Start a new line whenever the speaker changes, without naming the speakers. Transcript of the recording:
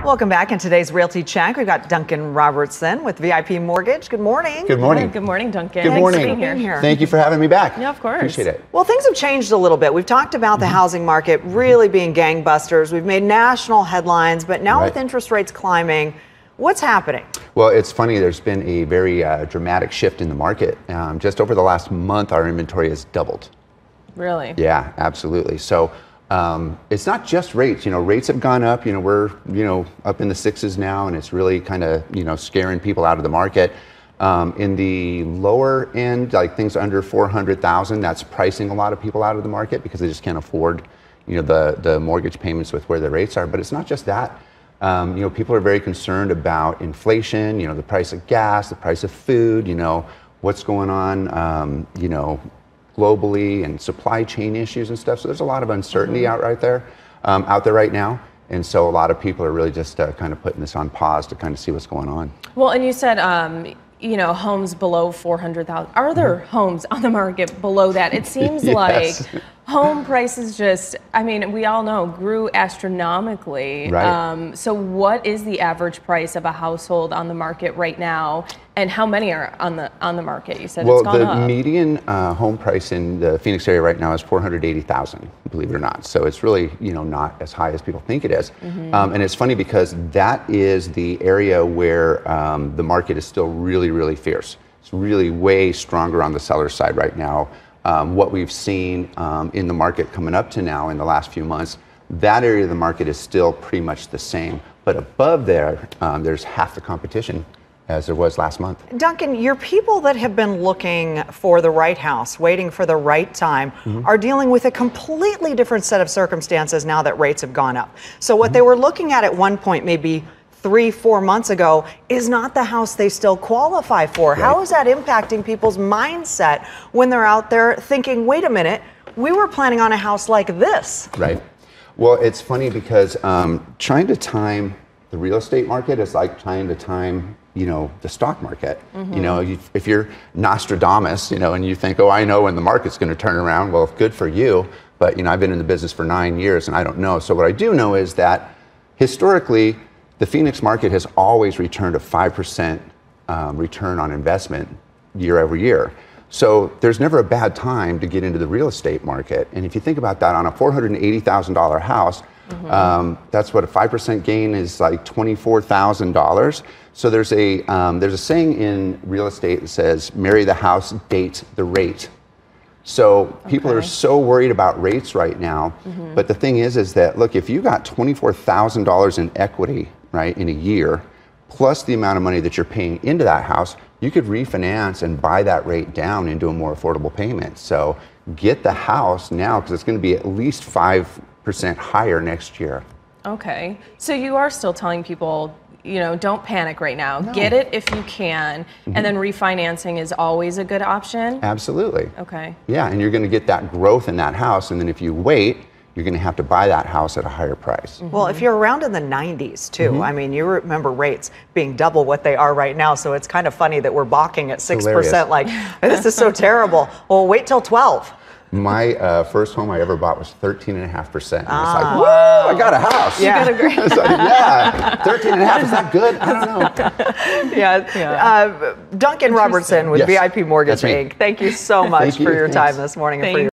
Welcome back. In today's Realty Check, we've got Duncan Robertson with VIP Mortgage. Good morning.
Good morning.
Good morning, Duncan.
Good morning.
Thanks for being here.
Thank you for having me back.
Yeah, of course.
Appreciate it.
Well, things have changed a little bit. We've talked about the housing market really being gangbusters. We've made national headlines, but now with interest rates climbing, what's happening?
Well, it's funny. There's been a very dramatic shift in the market. Just over the last month, our inventory has doubled.
Really?
Yeah, absolutely. So it's not just rates. Rates have gone up. We're up in the sixes now, and it's really kind of scaring people out of the market. In the lower end, like things under 400,000, that's pricing a lot of people out of the market because they just can't afford the mortgage payments with where the rates are. But it's not just that. People are very concerned about inflation. The price of gas, the price of food. What's going on. Globally and supply chain issues and stuff. So there's a lot of uncertainty out there right now. And so a lot of people are really just kind of putting this on pause to kind of see what's going on.
Well, and you said, homes below 400,000. Are there homes on the market below that? It seems like home prices we all know, grew astronomically.
Right.
So what is the average price of a household on the market right now? And how many are on the market? You said it's gone up.
Well, the median home price in the Phoenix area right now is $480,000, believe it or not. So it's really, not as high as people think it is. And it's funny because that is the area where the market is still really, really fierce. It's really way stronger on the seller side right now. What we've seen in the market coming up to now in the last few months, that area of the market is still pretty much the same. But above there, there's half the competition as there was last month.
Duncan, your people that have been looking for the right house, waiting for the right time, are dealing with a completely different set of circumstances now that rates have gone up. So what they were looking at one point, maybe 3-4 months ago, is not the house they still qualify for. Right. How is that impacting people's mindset when they're out there thinking, wait a minute, we were planning on a house like this?
Right. Well, it's funny because trying to time the real estate market is like trying to time the stock market. If you're Nostradamus, and you think, oh, I know when the market's going to turn around, well, good for you. But, I've been in the business for 9 years and I don't know. So what I do know is that historically, the Phoenix market has always returned a 5% return on investment year over year. So there's never a bad time to get into the real estate market. And if you think about that, on a $480,000 house, that's what a 5% gain is, like $24,000. So there's a saying in real estate that says, marry the house, date the rate. So people are so worried about rates right now. But the thing is that, look, if you got $24,000 in equity, right, in a year, plus the amount of money that you're paying into that house, you could refinance and buy that rate down into a more affordable payment. So get the house now because it's going to be at least 5% higher next year. Okay.
So you are still telling people, don't panic right now. No. Get it if you can. And then refinancing is always a good option?
Absolutely.
Okay.
Yeah, and you're going to get that growth in that house. And then if you wait, you're going to have to buy that house at a higher price.
Well, if you're around in the 90s too, I mean, you remember rates being double what they are right now. So it's kind of funny that we're balking at 6%. Like, this is so terrible. Well, wait till 12.
My first home I ever bought was 13.5%. And it's like, woo, I got a house.
Yeah.
You got a great
it's like, yeah, 13.5, is that good? I don't know.
Duncan Robertson with VIP Mortgage Inc. Thank you so much for your time this morning and for your